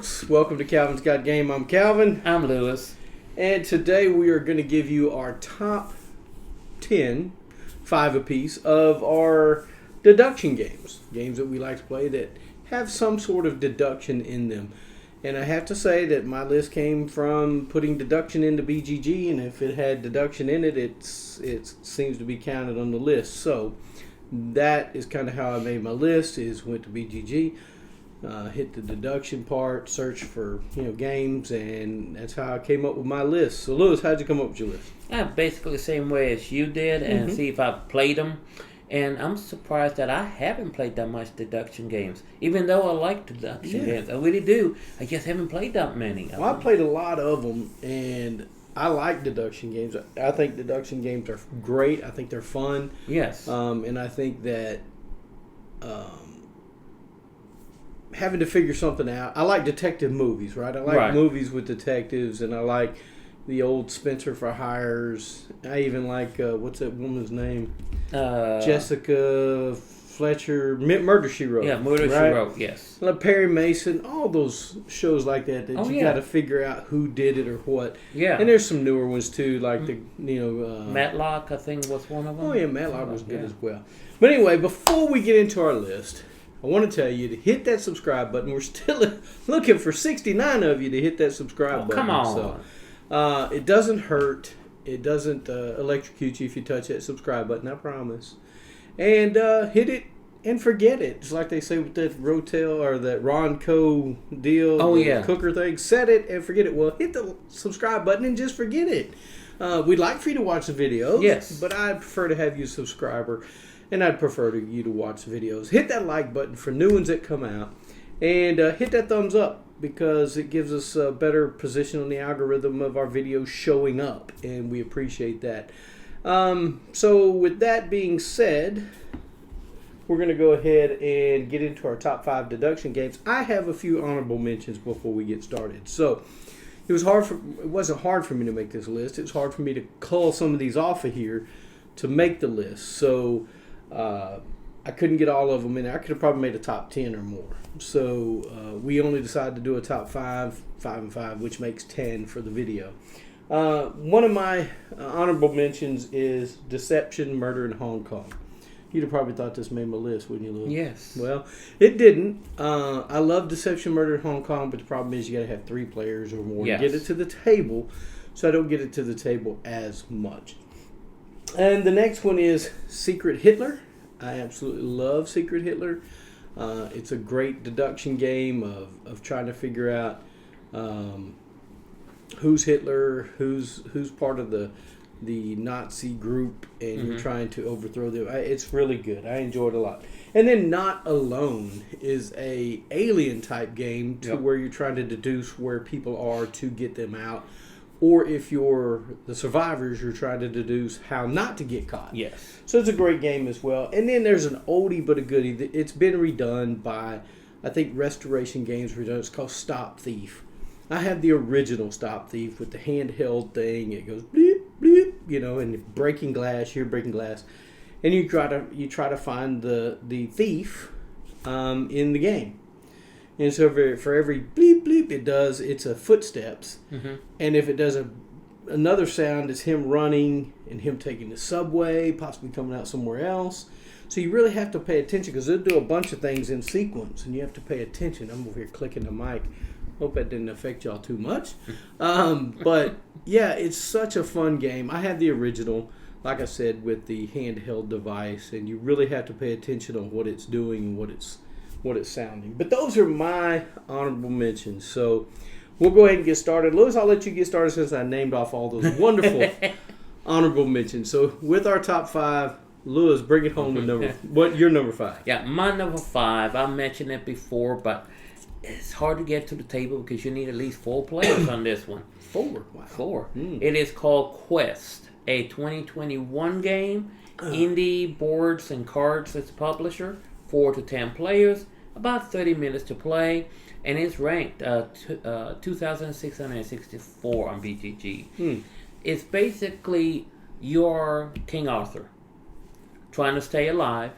folks. Welcome to Calvin's Got Game. I'm Calvin. I'm Lewis. And today we are going to give you our top 10, 5 apiece, of our deduction games. Games that we like to play that have some sort of deduction in them. And I have to say that my list came from putting deduction into BGG, and if it had deduction in it, it seems to be counted on the list. So that is kind of how I made my list, went to BGG. Hit the deduction part, search for games, and that's how I came up with my list. So Lewis, how'd you come up with your list? Basically the same way as you did, and see if I've played them. And I'm surprised that I haven't played that much deduction games, even though I like deduction games. I really do. I just haven't played that many. Well, I played a lot of them, and I like deduction games. I think deduction games are great. I think they're fun. Yes. And I think that having to figure something out. I like detective movies, right? I like movies with detectives, and I like the old Spencer for Hires. I even like, what's that woman's name? Jessica Fletcher, Murder, She Wrote. Yeah, Murder, She Wrote, yes. Like Perry Mason, all those shows like that you got to figure out who did it or what. Yeah. And there's some newer ones too, like Matlock, I think, was one of them. Oh yeah, Matlock was good as well. But anyway, before we get into our list, I want to tell you to hit that subscribe button. We're still looking for 69 of you to hit that subscribe button. Come on. So, it doesn't hurt. It doesn't electrocute you if you touch that subscribe button, I promise. And hit it and forget it. It's like they say with that Rotel or that Ronco deal. Oh, yeah. Cooker thing. Set it and forget it. Well, hit the subscribe button and just forget it. We'd like for you to watch the videos. Yes. But I'd prefer to have you a subscriber. And I'd prefer you to watch videos. Hit that like button for new ones that come out. And hit that thumbs up because it gives us a better position on the algorithm of our videos showing up. And we appreciate that. So with that being said, we're going to go ahead and get into our top 5 deduction games. I have a few honorable mentions before we get started. So it wasn't hard for me to make this list. It was hard for me to cull some of these off of here to make the list. So I couldn't get all of them in there. I could have probably made a top 10 or more. So we only decided to do a top 5, 5 and 5, which makes 10 for the video. One of my honorable mentions is Deception, Murder in Hong Kong. You'd have probably thought this made my list, wouldn't you, Lou? Yes. Well, it didn't. I love Deception, Murder in Hong Kong, but the problem is you got to have 3 players or more to get it to the table. So I don't get it to the table as much. And the next one is Secret Hitler. I absolutely love Secret Hitler. It's a great deduction game of trying to figure out who's Hitler, who's part of the Nazi group, and you're trying to overthrow them. It's really good. I enjoy it a lot. And then Not Alone is a alien type game where you're trying to deduce where people are to get them out. Or if you're the survivors, you're trying to deduce how not to get caught. Yes. So it's a great game as well. And then there's an oldie but a goodie. It's been redone by, I think, Restoration Games redone. It's called Stop Thief. I have the original Stop Thief with the handheld thing. It goes bleep, bleep, and breaking glass. You're breaking glass. And you try to find the thief in the game. And so for every bleep, bleep it's a footsteps. And if it does another sound, it's him running and him taking the subway, possibly coming out somewhere else. So you really have to pay attention because they'll do a bunch of things in sequence, and you have to pay attention. I'm over here clicking the mic. Hope that didn't affect y'all too much. But, yeah, it's such a fun game. I have the original, like I said, with the handheld device, and you really have to pay attention on what it's doing and what it's sounding. But those are my honorable mentions. So we'll go ahead and get started. Lewis, I'll let you get started since I named off all those wonderful honorable mentions. So with our top 5, Lewis, bring it home with your number 5. Yeah, my number 5, I mentioned it before, but it's hard to get to the table because you need at least 4 players on this one. 4? Wow. 4. It is called Quest, a 2021 game. Indie Boards and Cards is the publisher. 4 to 10 players. About 30 minutes to play, and it's ranked 2,664 on BGG. It's basically your King Arthur trying to stay alive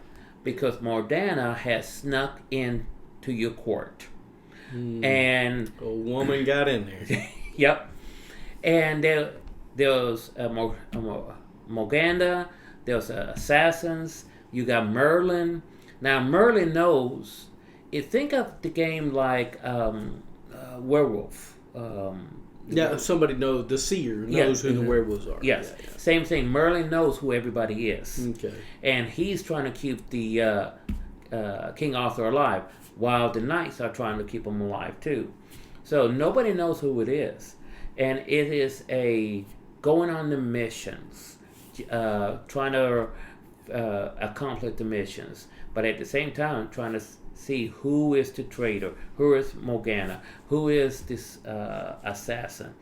because Morgana has snuck into your court. And And a woman got in there. Yep. And there's Morgana, there's Assassins, you got Merlin. Now, Merlin knows. Think of the game like Werewolf. Yeah, somebody knows, the seer knows who the werewolves are. Yes. Yeah. Same thing. Merlin knows who everybody is. Okay. And he's trying to keep the King Arthur alive, while the knights are trying to keep him alive too. So nobody knows who it is. And it is going on the missions, trying to accomplish the missions, but at the same time trying to see who is the traitor, who is Morgana, who is this assassin.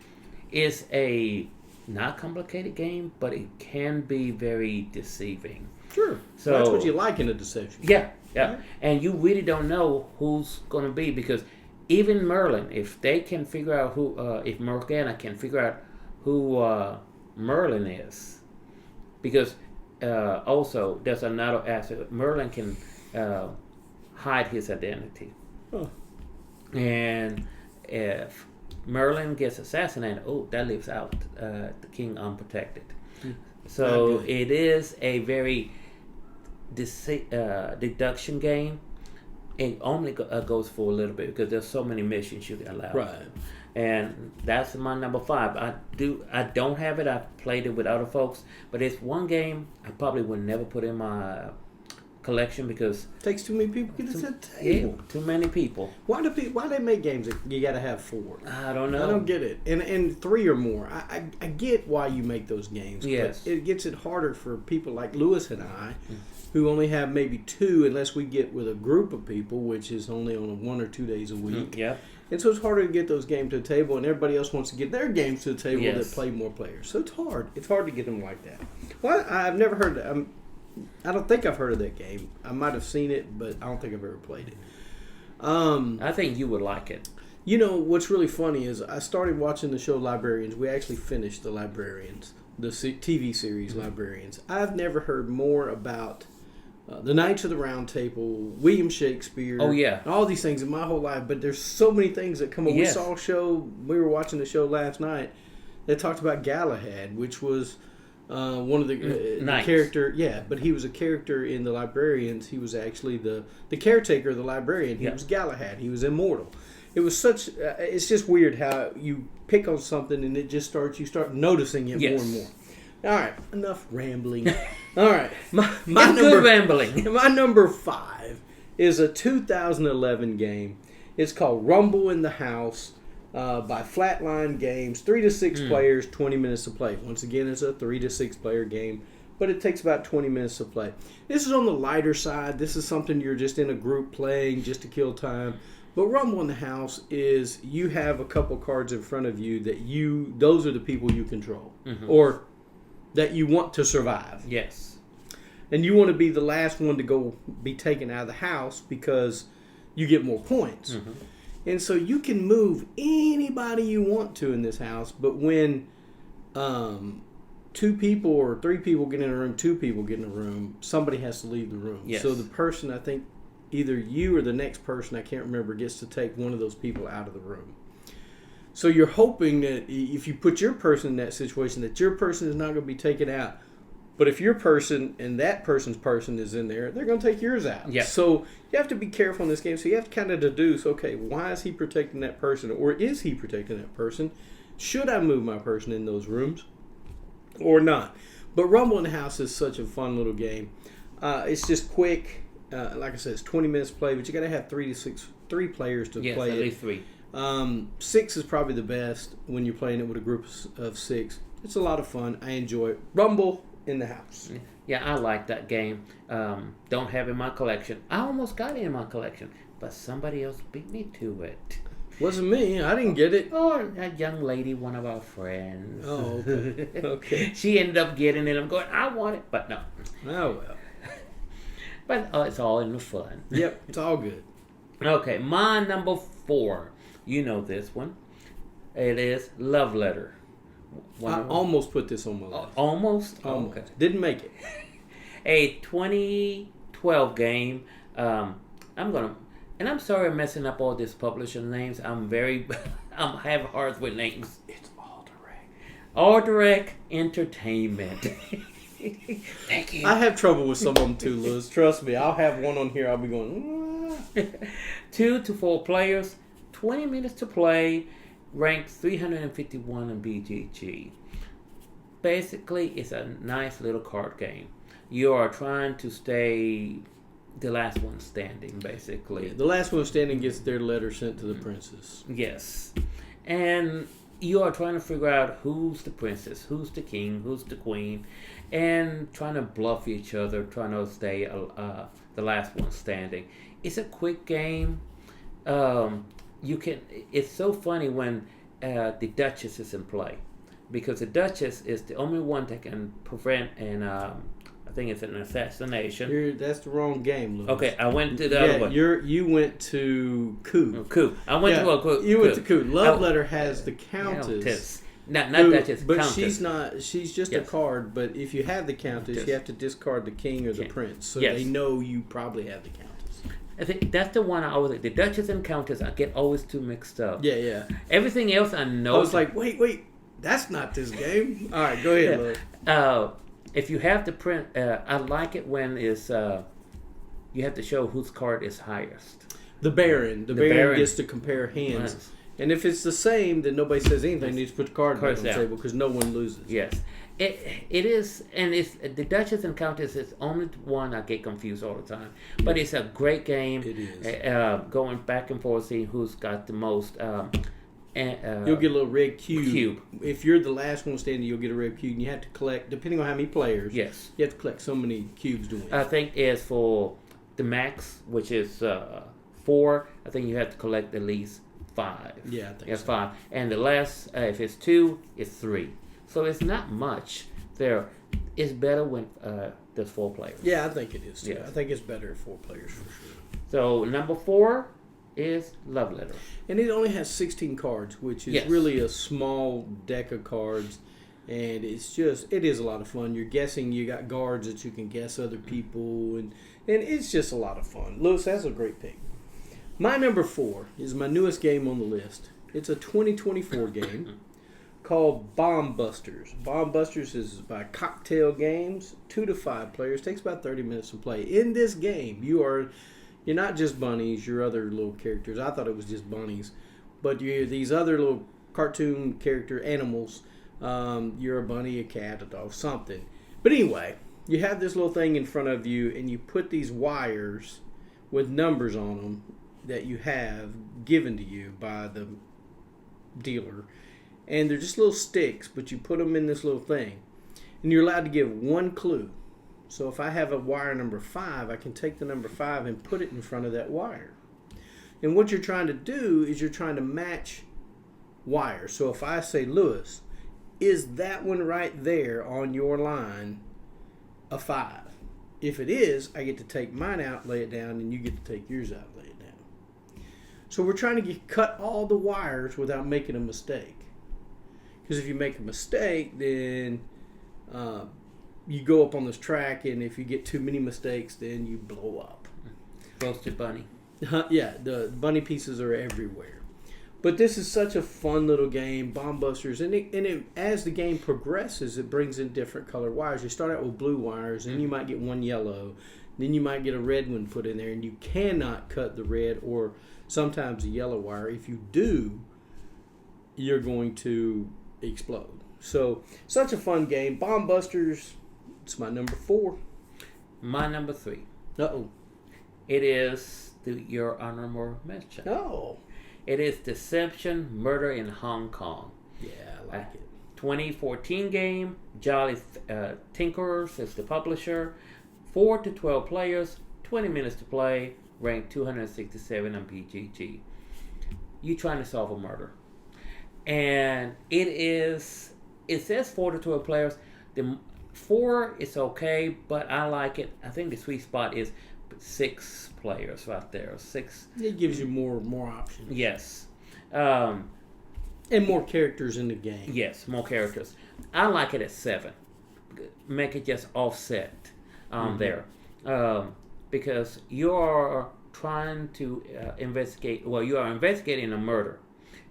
It's a not complicated game, but it can be very deceiving. Sure. So that's what you like in a deception. Yeah. Right. And you really don't know who's going to be, because even Merlin, if they can figure out who, if Morgana can figure out who Merlin is, because also there's another aspect. Merlin can hide his identity. Huh. And if Merlin gets assassinated, that leaves out the king unprotected. So it is a very deduction game. It only goes for a little bit because there's so many missions you can allow. Right. And that's my number 5. I don't have it. I've played it with other folks, but it's one game I probably would never put in my collection because it takes too many people to get to the table. Yeah, too many people. Why they make games that you got to have 4? I don't know. I don't get it. And 3 or more. I get why you make those games. Yes. But it gets it harder for people like Lewis and I, who only have maybe 2 unless we get with a group of people, which is only on 1 or 2 days a week. Yeah. And so it's harder to get those games to the table, and everybody else wants to get their games to the table that play more players. So it's hard. It's hard to get them like that. Well, I've never heard that. I don't think I've heard of that game. I might have seen it, but I don't think I've ever played it. I think you would like it. You know, what's really funny is I started watching the show Librarians. We actually finished the Librarians, the TV series Librarians. I've never heard more about the Knights of the Round Table, William Shakespeare. Oh, yeah. All these things in my whole life. But there's so many things that come up. Yes. We saw a show, we were watching the show last night that talked about Galahad, which was one of the character. Yeah, but he was a character in the Librarians. He was actually the caretaker of the librarian. He was Galahad. He was immortal. It was such. It's just weird how you pick on something and it just you start noticing it more and more. All right, enough rambling. All right, my number rambling. My number 5 is a 2011 game. It's called Rumble in the House by Flatline Games. 3 to 6 players, 20 minutes to play. Once again, it's a 3 to 6 player game, but it takes about 20 minutes to play. This is on the lighter side. This is something you're just in a group playing just to kill time. But Rumble in the House is you have a couple cards in front of you that those are the people you control or that you want to survive. Yes. And you want to be the last one to be taken out of the house because you get more points. And so you can move anybody you want to in this house, but when 2 people or 3 people get in a room, 2 people get in a room, somebody has to leave the room. Yes. So the person, I think, either you or the next person, I can't remember, gets to take one of those people out of the room. So you're hoping that if you put your person in that situation, that your person is not going to be taken out. But if your person and that person's person is in there, they're going to take yours out. Yeah. So you have to be careful in this game. So you have to kind of deduce, okay, why is he protecting that person? Or is he protecting that person? Should I move my person in those rooms or not? But Rumble in the House is such a fun little game. It's just quick. Like I said, it's 20 minutes play, but you got to have 3 players to play at it. least 3. 6 is probably the best when you're playing it with a group of 6. It's a lot of fun. I enjoy it. Rumble in the House. Yeah, I like that game. Don't have it in my collection. I almost got it in my collection, but somebody else beat me to it. Wasn't me. I didn't get it. Oh, that young lady, one of our friends. Oh, okay. Okay. She ended up getting it. I'm going, I want it, but no. Oh, well. But it's all in the fun. Yep, it's all good. Okay, my number 4. You know this one. It is Love Letter. I almost put this on my list. Almost? Almost. Okay. Didn't make it. A 2012 game. I'm going to And I'm sorry I'm messing up all these publisher names. I'm have hard with names. It's all direct. All Direct Entertainment. Thank you. I have trouble with some of them too, Lewis. Trust me. I'll have one on here. I'll be going. 2 to 4 players, 20 minutes to play, ranked 351 in BGG. Basically, it's a nice little card game. You are trying to stay the last one standing, basically. Yeah, the last one standing gets their letter sent to the princess. Yes. And you are trying to figure out who's the princess, who's the king, who's the queen, and trying to bluff each other, trying to stay the last one standing. It's a quick game. It's so funny when the Duchess is in play, because the Duchess is the only one that can prevent I think it's an assassination. That's the wrong game, Lewis. Okay, I went to the other one. You went to coup. Coup. I went to a coup. You went to coup. Love Letter has the Countess. Not Duchess, but Countess. she's not. She's just a card. But if you have the Countess, you have to discard the king or the prince, so they know you probably have the Countess. I think that's the one I always. The Duchess and Countess, I get always too mixed up. Yeah. Everything else I know. I was like, wait, that's not this game. All right, go ahead, Lewis. If you have the print, I like it when it's you have to show whose card is highest. The Baron. The Baron gets to compare hands. Yes. And if it's the same, then nobody says anything. They need to put the card back on the table because no one loses. Yes. It is, and it's the Duchess and Countess is only one I get confused all the time. But it's a great game. It is. Going back and forth, seeing who's got the most. You'll get a little red cube. If you're the last one standing, you'll get a red cube. And you have to collect, depending on how many players. Yes. You have to collect so many cubes to win. I think as for the max, which is 4, I think you have to collect at least 5. Yeah, I think it's so. 5. And the last, if it's 2, it's 3. So it's not much there. It's better when there's 4 players. Yeah, I think it is too. Yes. I think it's better at 4 players for sure. So number 4 is Love Letter. And it only has 16 cards, which is really a small deck of cards. And it is a lot of fun. You're guessing, you got guards that you can guess other people. And it's just a lot of fun. Lewis, that's a great pick. My number 4 is my newest game on the list. It's a 2024 game called Bomb Busters. Bomb Busters is by Cocktail Games, 2 to 5 players. Takes about 30 minutes to play. In this game, you're not just bunnies, you're other little characters. I thought it was just bunnies. But you're these other little cartoon character animals. You're a bunny, a cat, a dog, something. But anyway, you have this little thing in front of you, and you put these wires with numbers on them that you have given to you by the dealer. And they're just little sticks, but you put them in this little thing. And you're allowed to give one clue. So if I have a wire number 5, I can take the number 5 and put it in front of that wire. And what you're trying to do is you're trying to match wires. So if I say, Lewis, is that one right there on your line a 5? If it is, I get to take mine out, lay it down, and you get to take yours out, lay it down. So we're trying to cut all the wires without making a mistake. Because if you make a mistake, then you go up on this track, and if you get too many mistakes, then you blow up. Roasted bunny. Yeah, the bunny pieces are everywhere. But this is such a fun little game, Bomb Busters, and as the game progresses, it brings in different color wires. You start out with blue wires, then you might get one yellow, then you might get a red one put in there, and you cannot cut the red or sometimes the yellow wire. If you do, you're going to explode. So, such a fun game. Bomb Busters, it's my number 4. My number 3. Uh-oh. It is your honorable mention. Oh. It is Deception, Murder in Hong Kong. Yeah, I like it. 2014 game. Jolly Tinkerers is the publisher. 4 to 12 players. 20 minutes to play. Ranked 267 on PGG. You trying to solve a murder. And it says 4 to 12 players. The 4 is okay, but I like it. I think the sweet spot is 6 players right there. 6. It gives you more options. Yes. And more characters in the game. Yes, more characters. I like it at 7. Make it just offset there. Because you're trying to investigate. Well, you are investigating a murder,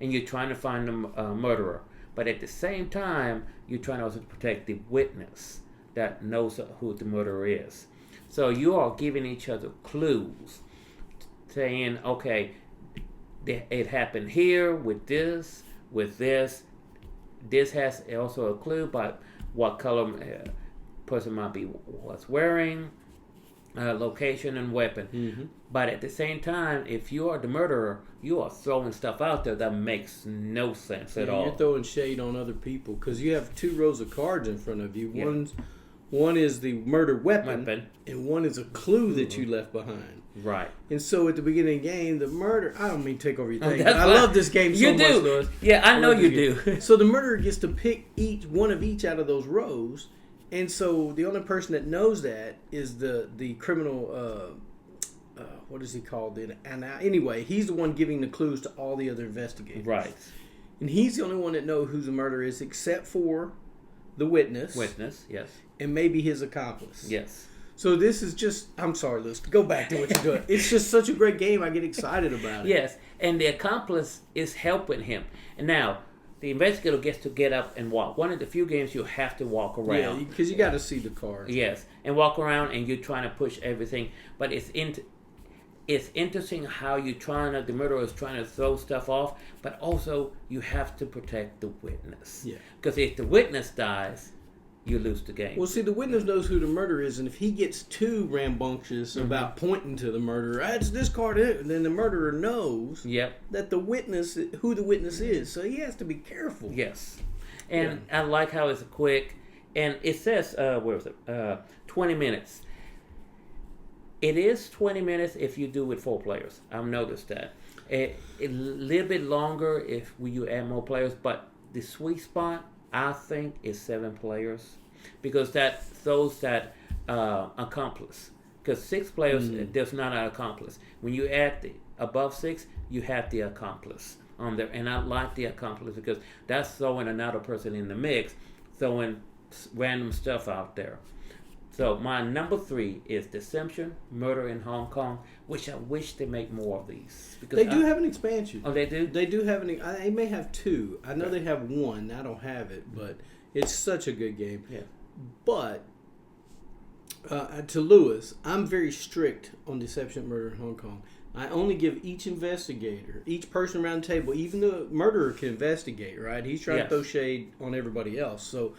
and you're trying to find the murderer. But at the same time, you're trying also to protect the witness that knows who the murderer is. So you are giving each other clues, saying, okay, it happened here with this, with this. This has also a clue about what color person might be was wearing, location and weapon. Mm-hmm. But at the same time, if you are the murderer, you are throwing stuff out there that makes no sense at all. You're throwing shade on other people because you have 2 rows of cards in front of you. Yeah. One is the murder weapon, and one is a clue that you left behind. Right. And so at the beginning of the game, the murder, I don't mean to take over your thing. That's I fine. love this game so much, Louis. Yeah, I know you do. So the murderer gets to pick one of each out of those rows. And so the only person that knows that is the criminal, what is he called? Anyway, he's the one giving the clues to all the other investigators. Right. And he's the only one that knows who the murderer is except for the witness. Witness, yes. And maybe his accomplice. Yes. So this is just, I'm sorry, Liz, go back to what you're doing. It's just such a great game. I get excited about it. Yes, and the accomplice is helping him. And now, the investigator gets to get up and walk. One of the few games you have to walk around. Yeah, because you got to see the cards. Yes, and walk around and you're trying to push everything. But it's interesting how the murderer is trying to throw stuff off, but also you have to protect the witness. Yeah. Because if the witness dies, you lose the game. Well, see, the witness knows who the murderer is, and if he gets too rambunctious about pointing to the murderer, it's this card, then the murderer knows that who the witness is, so he has to be careful. Yes, and I like how it's quick, and it says, where was it? 20 minutes. It is 20 minutes if you do with 4 players. I've noticed that. A little bit longer if you add more players, but the sweet spot, I think, is 7 players, because that throws that accomplice. Because 6 players, there's not an accomplice. When you add the above 6, you have the accomplice on there, and I like the accomplice because that's throwing another person in the mix, throwing random stuff out there. So my number 3 is Deception, Murder in Hong Kong, which I wish they make more of these. Because they do have an expansion. Oh, they do? They do have they may have 2. I know they have 1. I don't have it, but it's such a good game. Yeah. But to Lewis, I'm very strict on Deception, Murder in Hong Kong. I only give each investigator, each person around the table, even the murderer can investigate, right? He's trying to throw shade on everybody else. So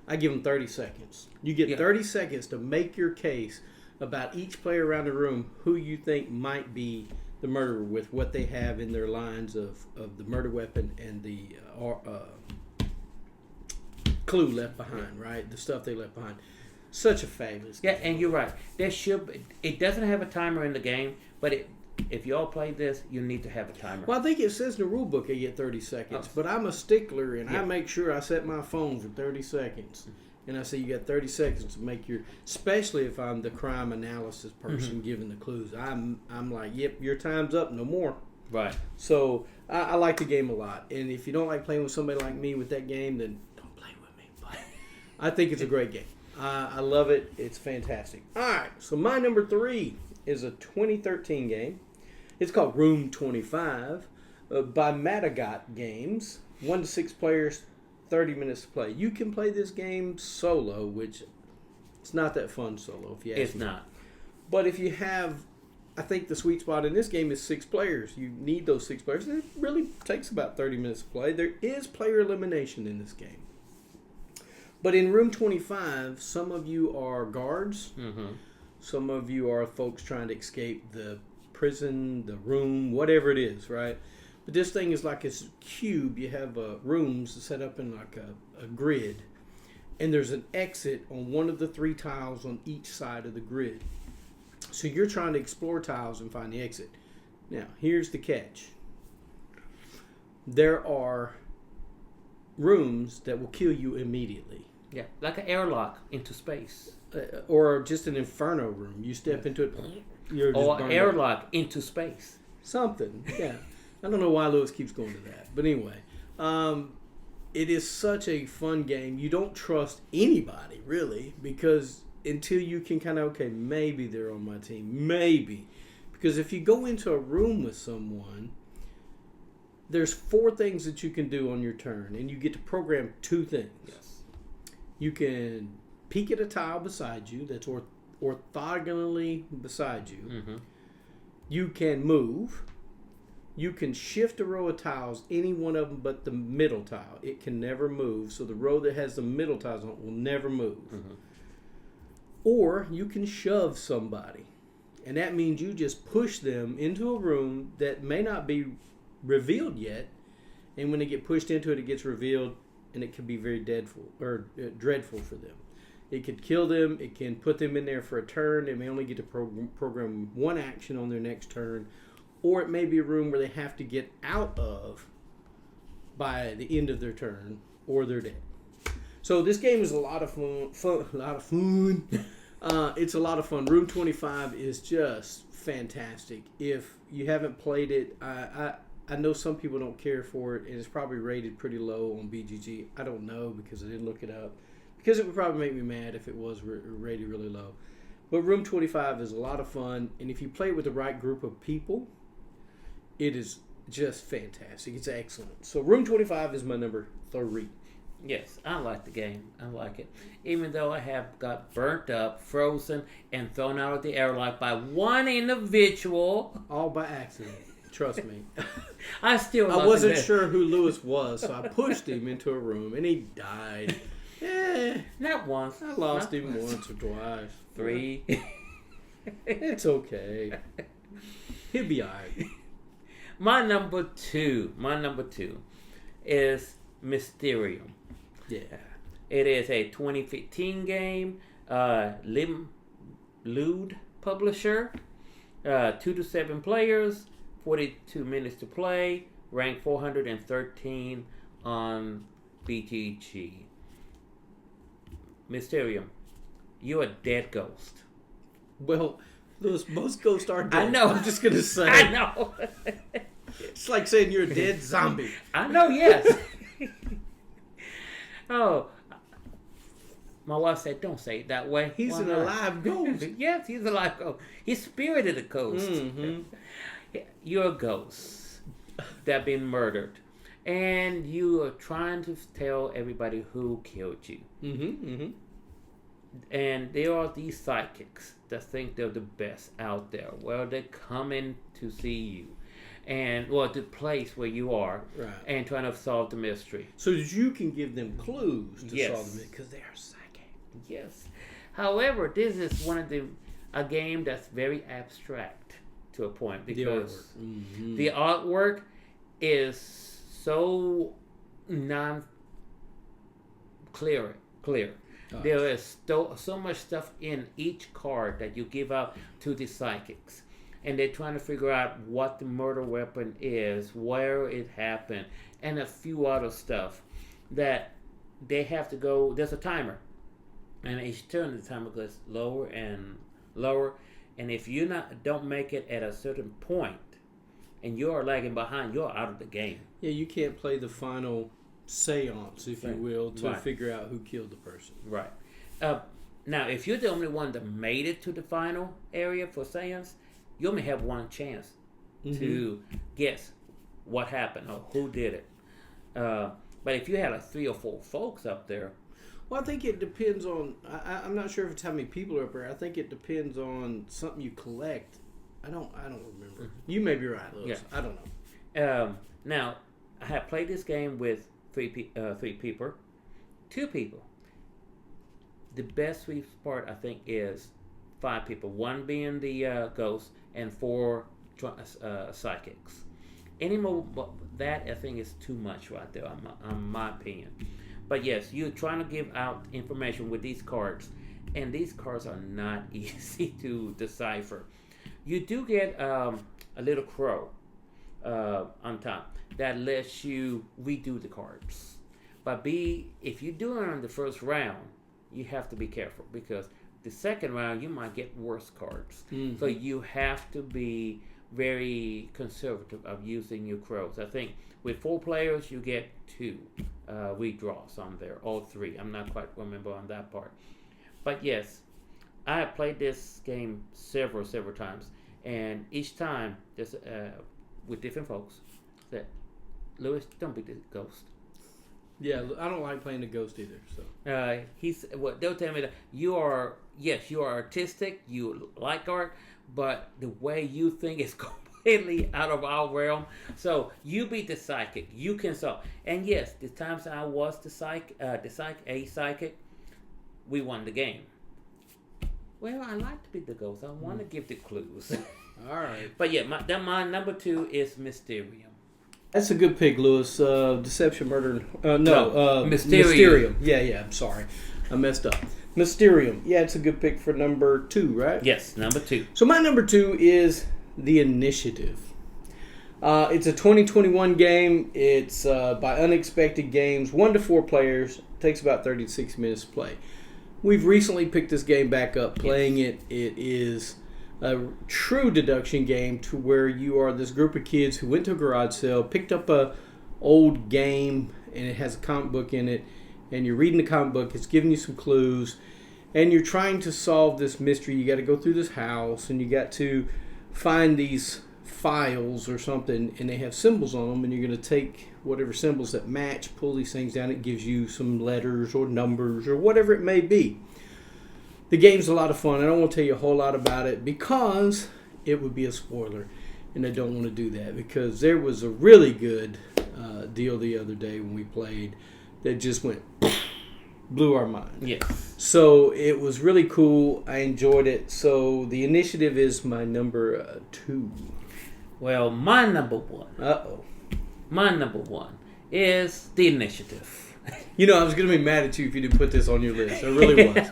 I give them 30 seconds. You get 30 seconds to make your case about each player around the room who you think might be the murderer with what they have in their lines of the murder weapon and the clue left behind, right? The stuff they left behind. Such a fabulous game. Yeah, and you're right. It doesn't have a timer in the game, but if you all play this, you need to have a timer. Well, I think it says in the rule book you get 30 seconds, but I'm a stickler, and I make sure I set my phone for 30 seconds. And I say you got 30 seconds to make especially if I'm the crime analysis person giving the clues. I'm like, yep, your time's up, no more. Right. So I like the game a lot. And if you don't like playing with somebody like me with that game, then don't play with me. But I think it's a great game. I love it. It's fantastic. All right, so my number 3 is a 2013 game. It's called Room 25 by Madagot Games. 1 to 6 players, 30 minutes to play. You can play this game solo, which it's not that fun solo if you ask me. It's not. But if you have, I think the sweet spot in this game is 6 players. You need those 6 players. It really takes about 30 minutes to play. There is player elimination in this game. But in Room 25, some of you are guards. Some of you are folks trying to escape the prison, the room, whatever it is, right? But this thing is like a cube. You have rooms set up in like a grid. And there's an exit on one of the 3 tiles on each side of the grid. So you're trying to explore tiles and find the exit. Now, here's the catch. There are rooms that will kill you immediately. Yeah, like an airlock into space. Or just an inferno room. You step into it, you're just or burned airlock up. into space. Something, yeah. I don't know why Lewis keeps going to that. But anyway, it is such a fun game. You don't trust anybody, really, because until you can kind of, okay, maybe they're on my team. Maybe. Because if you go into a room with someone, there's 4 things that you can do on your turn, and you get to program 2 things. Yes. You can peek at a tile beside you that's orthogonally beside you. Mm-hmm. You can move. You can shift a row of tiles, any one of them but the middle tile. It can never move, so the row that has the middle tiles on it will never move. Mm-hmm. Or you can shove somebody, and that means you just push them into a room that may not be revealed yet, and when they get pushed into it, it gets revealed, and it can be very dreadful for them. It could kill them. It can put them in there for a turn. They may only get to program 1 action on their next turn, or it may be a room where they have to get out of by the end of their turn, or they're dead. So this game is a lot of fun. It's a lot of fun. Room 25 is just fantastic. If you haven't played it, I know some people don't care for it, and it's probably rated pretty low on BGG. I don't know because I didn't look it up. Because it would probably make me mad if it was rated really low. But Room 25 is a lot of fun, and if you play it with the right group of people, it is just fantastic. It's excellent. So Room 25 is my number 3. Yes, I like the game. I like it. Even though I have got burnt up, frozen, and thrown out of the airlock by one individual. All by accident. Trust me. I wasn't sure who Lewis was, so I pushed him into a room, and he died. Not once. I lost him once or twice. 3. It's okay. He'll be all right. My number two is Mysterium. Yeah. It is a 2015 game. Lude publisher. 2 to 7 players. 42 minutes to play. Ranked 413 on BGG. Mysterium. You're a dead ghost. Well, Lewis, most ghosts are dead. I know. I'm just going to say. I know. It's like saying you're a dead zombie. I know, yes. Oh, my wife said, don't say it that way. He's an alive ghost. Yes, he's a alive ghost. He's spirited a ghost. Mm-hmm. You're a ghost that been murdered. And you are trying to tell everybody who killed you. Mm-hmm, mm-hmm. And there are these psychics that think they're the best out there. Well, they're coming to see you. And, well, the place where you are. Right. And trying to solve the mystery. So that you can give them clues to Yes. solve the mystery. Because they are psychic. Yes. However, this is a game that's very abstract to a point. Because the artwork is so non-clear. There is so much stuff in each card that you give out to the psychics. And they're trying to figure out what the murder weapon is, where it happened, and a few other stuff that they have to go. There's a timer. And each turn the timer goes lower and lower. And if you don't make it at a certain point, and you're lagging behind, you're out of the game. Yeah, you can't play the final seance, if you will, to figure out who killed the person. Right. Now, if you're the only one that made it to the final area for seance, you only have one chance to guess what happened or who did it. But if you had like 3 or 4 folks up there. Well, I think it depends on. I'm not sure if it's how many people are up there. I think it depends on something you collect. I don't remember. You may be right, Lewis. Yeah. I don't know. Now, I have played this game with 3 people. 2 people. The best sweet part, I think, is 5 people. 1 being the ghost and 4 psychics. Any more that, I think, is too much right there, in my opinion. But yes, you're trying to give out information with these cards, and these cards are not easy to decipher. You do get a little crow on top that lets you redo the cards. But if you do it on the first round, you have to be careful because the second round you might get worse cards. Mm-hmm. So you have to be very conservative of using your crows. I think with 4 players you get 2 redraws on there, or 3. I'm not quite remember on that part. But yes, I have played this game several times, and each time there's with different folks that Lewis, don't be the ghost. Yeah, I don't like playing the ghost either. So they'll tell me that you are artistic, you like art, but the way you think is completely out of our realm. So you be the psychic, you can solve. And yes, the times I was the psychic, we won the game. Well, I like to be the ghost. I want to give the clues. All right. But yeah, my number 2 is Mysterium. That's a good pick, Lewis. Deception, Murder. Mysterium. Mysterium. Yeah. I'm sorry, I messed up. Mysterium. Yeah, it's a good pick for number 2, right? Yes, number 2. So my number 2 is The Initiative. It's a 2021 game. It's by Unexpected Games. 1 to 4 players. Takes about 30 to 60 minutes to play. We've recently picked this game back up, playing it. It is a true deduction game to where you are this group of kids who went to a garage sale, picked up a old game, and it has a comic book in it, and you're reading the comic book. It's giving you some clues, and you're trying to solve this mystery. You got to go through this house, and you got to find these files or something, and they have symbols on them, and you're going to take whatever symbols that match, pull these things down. It gives you some letters or numbers or whatever it may be. The game's a lot of fun. I don't want to tell you a whole lot about it because it would be a spoiler, and I don't want to do that because there was a really good deal the other day when we played that just blew our mind. Yes. So it was really cool. I enjoyed it. So The Initiative is my number 2. Well, my number 1. Uh-oh. My number 1 is The Initiative. You know, I was going to be mad at you if you didn't put this on your list. I really was.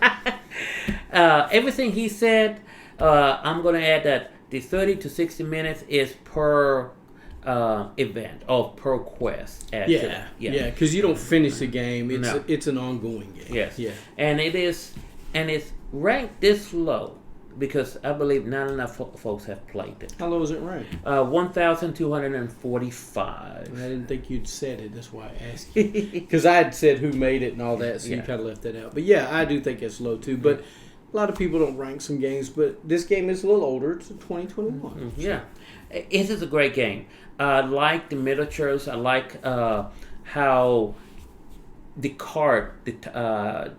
Everything he said, I'm going to add that the 30 to 60 minutes is per event or per quest. Actually. Yeah, because you don't finish the game. It's an ongoing game. Yes. Yeah. And it's ranked this low because I believe not enough folks have played it. How low is it ranked? 1,245. I didn't think you'd said it. That's why I asked you. Because I had said who made it and all that, so you kind of left that out. But yeah, I do think it's low too. But a lot of people don't rank some games, but this game is a little older. It's a 2021. Mm-hmm. Yeah. It is a great game. I like the miniatures. I like how the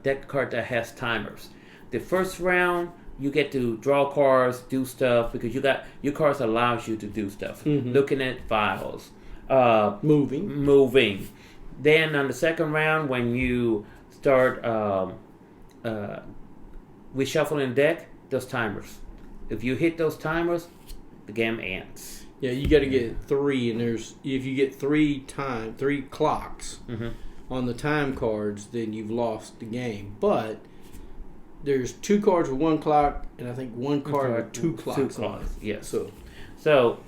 deck card that has timers. The first round, you get to draw cards, do stuff, because your cards allows you to do stuff. Mm-hmm. Looking at files. Moving. Then on the second round, when you start reshuffling the deck, those timers. If you hit those timers, the game ends. Yeah, you got to get 3, and if you get 3 clocks on the time cards, then you've lost the game. But there's 2 cards with 1 clock, and I think 1 card with 2 clocks on it. Yes. So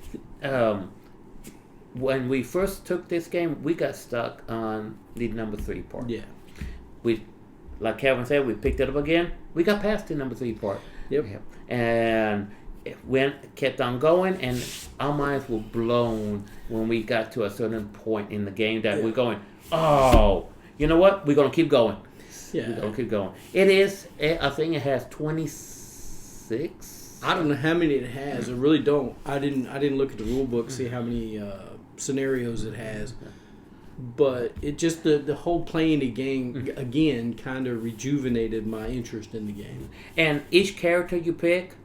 when we first took this game, we got stuck on the number 3 part. Yeah. Like Kevin said, we picked it up again. We got past the number 3 part. Yep. And it kept on going, and our minds were blown when we got to a certain point in the game that we're going, oh, you know what? We're going to keep going. Yeah. We're going to keep going. I think it has 26. I don't know how many it has. I really don't. I didn't look at the rule book, see how many scenarios it has. But it just the whole playing the game again kind of rejuvenated my interest in the game. And each character you pick,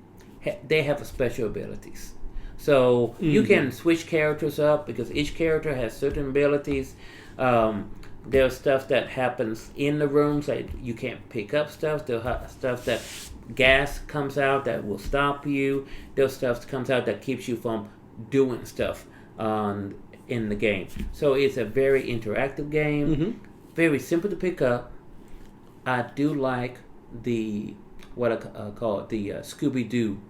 they have special abilities. So you can switch characters up because each character has certain abilities. There's stuff that happens in the rooms that you can't pick up stuff. There's stuff that gas comes out that will stop you. There's stuff that comes out that keeps you from doing stuff in the game. So it's a very interactive game, very simple to pick up. I do like what I call it, the Scooby-Doo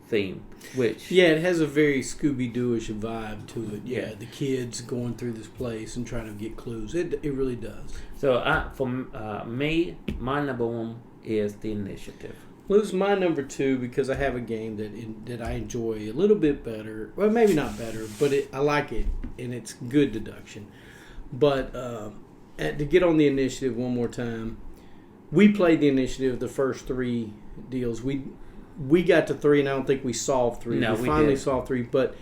theme, which it has a very Scooby-Doo-ish vibe to it. Yeah, the kids going through this place and trying to get clues. It really does. So for me, my number 1 is The Initiative. Well, it's my number 2 because I have a game that I enjoy a little bit better. Well, maybe not better, but I like it, and it's good deduction. But to get on The Initiative one more time, we played The Initiative the first 3 deals. We we got to 3, and I don't think we solved 3. No, we we finally did. solved 3, but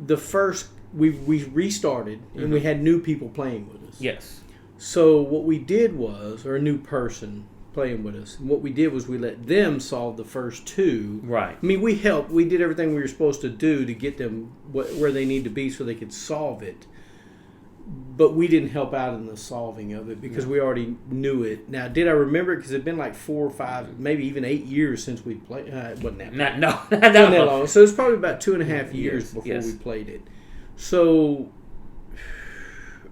the first we restarted, and we had new people playing with us. Yes. So what we did was, or a new person playing with us, and what we did was we let them solve the first 2. Right. I mean, we helped. We did everything we were supposed to do to get them where they need to be so they could solve it. But we didn't help out in the solving of it because we already knew it. Now, did I remember it? Because it'd been like 4 or 5, maybe even 8 years since we played. It wasn't that long. Not Wasn't that long. So it's probably about 2.5 years before yes. we played it. So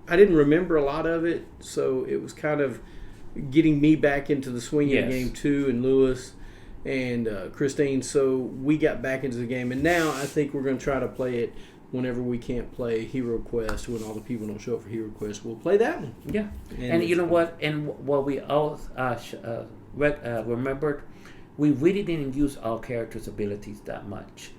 I didn't remember a lot of it. So it was kind of getting me back into the swing of the game too, and Lewis and Christine. So we got back into the game, and now I think we're going to try to play it whenever we can't play Hero Quest, when all the people don't show up for Hero Quest. We'll play that one. Yeah. And you know what? And what we all remembered, we really didn't use our characters' abilities that much.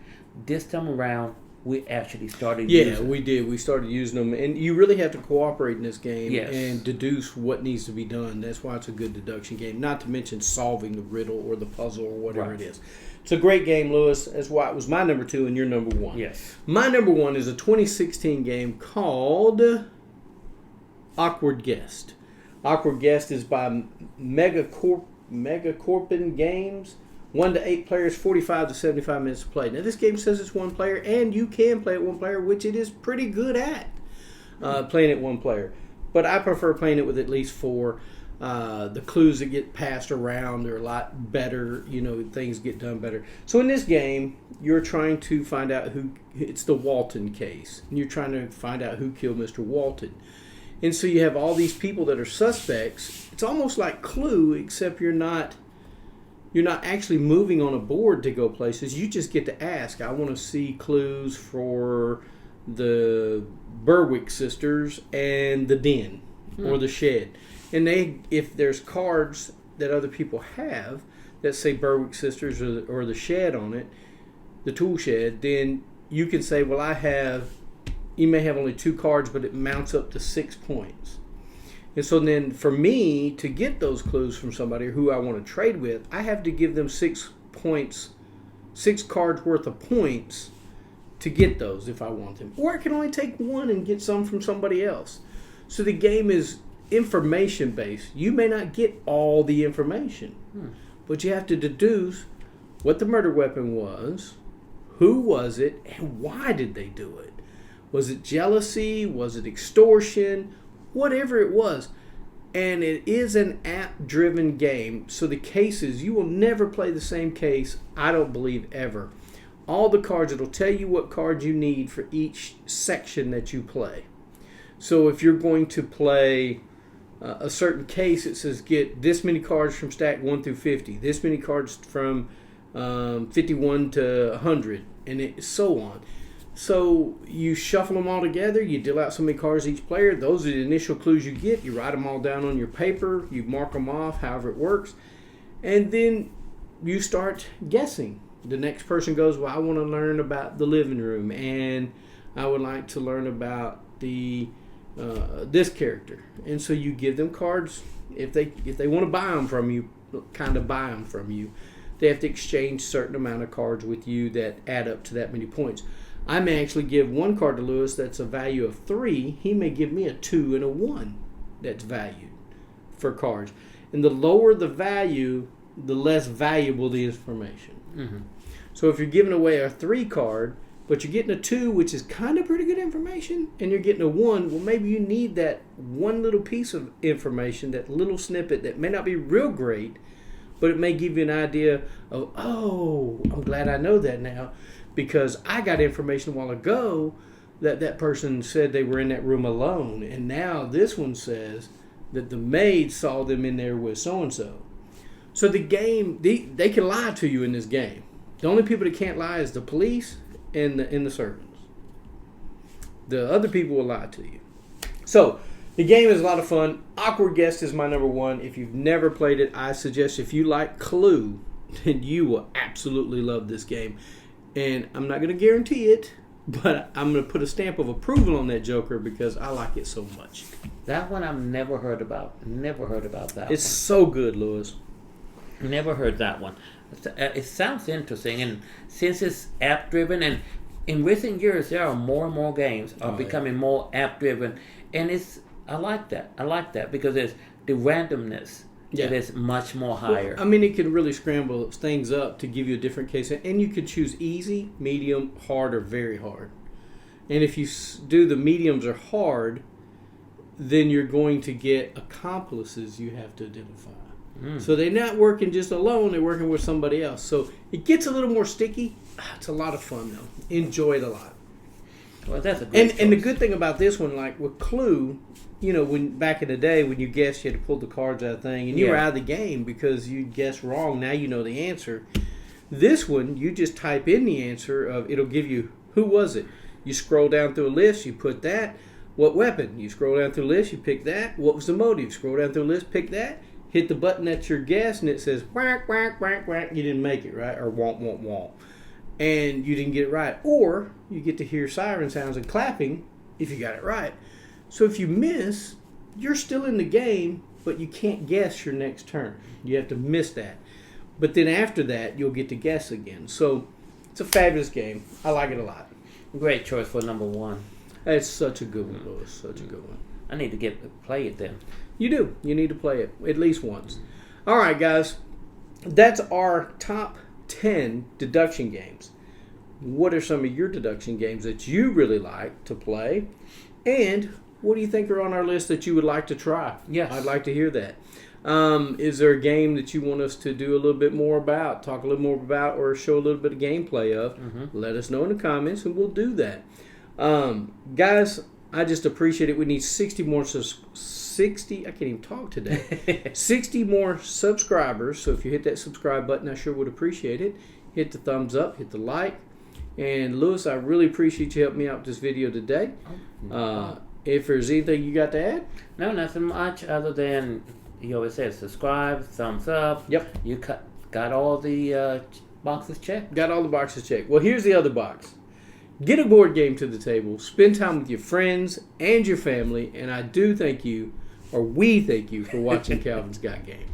This time around, we actually started using them. Yeah, we did. We started using them. And you really have to cooperate in this game Yes. and deduce what needs to be done. That's why it's a good deduction game. Not to mention solving the riddle or the puzzle or whatever it is. It's a great game, Lewis. That's why it was my number 2 and your number 1. Yes. My number 1 is a 2016 game called Awkward Guest. Awkward Guest is by Megacorpin Games. 1 to 8 players, 45 to 75 minutes to play. Now, this game says it's 1 player, and you can play it 1 player, which it is pretty good at, playing it 1 player. But I prefer playing it with at least 4. The clues that get passed around are a lot better. You know, things get done better. So in this game, you're trying to find out who. It's the Walton case, and you're trying to find out who killed Mr. Walton. And so you have all these people that are suspects. It's almost like Clue, except you're not actually moving on a board to go places. You just get to ask. I want to see clues for the Berwick sisters and the den or the shed. And if there's cards that other people have that say Berwick sisters or the shed on it, the tool shed, then you can say, well, you may have only 2 cards, but it mounts up to 6 points. And so then for me to get those clues from somebody who I want to trade with, I have to give them 6 points, 6 cards worth of points to get those if I want them. Or I can only take 1 and get some from somebody else. So the game is information based. You may not get all the information, but you have to deduce what the murder weapon was, who was it, and why did they do it. Was it jealousy? Was it extortion? Whatever it was. And it is an app-driven game, so the cases, you will never play the same case, I don't believe, ever. All the cards, it'll tell you what cards you need for each section that you play. So if you're going to play a certain case, it says get this many cards from stack 1 through 50, this many cards from 51 to 100, and so on. So you shuffle them all together, you deal out so many cards each player, those are the initial clues you get, you write them all down on your paper, you mark them off, however it works, and then you start guessing. The next person goes, well, I want to learn about the living room, and I would like to learn about this character. And so you give them cards. If they want to buy them from you, kind of buy them from you, they have to exchange a certain amount of cards with you that add up to that many points. I may actually give 1 card to Lewis that's a value of 3. He may give me a 2 and a 1 that's valued for cards. And the lower the value, the less valuable the information. Mm-hmm. So if you're giving away a 3 card, but you're getting a 2, which is kind of pretty good information, and you're getting a 1, well, maybe you need that one little piece of information, that little snippet that may not be real great, but it may give you an idea of, oh, I'm glad I know that now, because I got information a while ago that person said they were in that room alone, and now this one says that the maid saw them in there with so-and-so. So the game, they can lie to you in this game. The only people that can't lie is the police and the servants. The other people will lie to you. So the game is a lot of fun. Awkward Guest is my number 1. If you've never played it, I suggest if you like Clue, then you will absolutely love this game. And I'm not going to guarantee it, but I'm going to put a stamp of approval on that joker because I like it so much. That one I've never heard about. Never heard about that It's one. so good, Lewis. Never heard that one. It sounds interesting, and since it's app driven, and in recent years there are more and more games are becoming more app driven, and I like that. I like that because it's the randomness. Yeah. It is much more higher. Well, I mean, it can really scramble things up to give you a different case, and you could choose easy, medium, hard, or very hard. And if you do the mediums or hard, then you're going to get accomplices you have to identify. So they're not working just alone, they're working with somebody else. So it gets a little more sticky. It's a lot of fun, though. Enjoy it a lot. Well, that's a great and the good thing about this one, like with Clue, you know, when back in the day when you guessed, you had to pull the cards out of the thing, and you were out of the game because you guessed wrong. Now you know the answer. This one, you just type in the answer of it'll give you who was it. You scroll down through a list, you put that. What weapon? You scroll down through a list, you pick that. What was the motive? Scroll down through a list, pick that. Hit the button that's your guess, and it says whack whack whack whack. You didn't make it right, or womp womp womp, and you didn't get it right. Or you get to hear siren sounds and clapping if you got it right. So if you miss, you're still in the game, but you can't guess your next turn. You have to miss that. But then after that, you'll get to guess again. So it's a fabulous game. I like it a lot. Great choice for number one. It's such a good one, Louis. Such a good one. I need to play it then. You do. You need to play it at least once. All right, guys. That's our top 10 deduction games. What are some of your deduction games that you really like to play? And what do you think are on our list that you would like to try? Yes. I'd like to hear that. Is there a game that you want us to do a little bit more about, talk a little more about, or show a little bit of gameplay of? Let us know in the comments, and we'll do that. Guys, I just appreciate it. We need 60 more 60. I can't even talk today. 60 more subscribers. So if you hit that subscribe button, I sure would appreciate it. Hit the thumbs up. Hit the like. And Louis, I really appreciate you helping me out with this video today. If there's anything you got to add? No, nothing much other than you always say subscribe, thumbs up. Yep. You got all the boxes checked? Got all the boxes checked. Well, here's the other box. Get a board game to the table. Spend time with your friends and your family. And I do thank you, or we thank you, for watching Calvin's Got Game.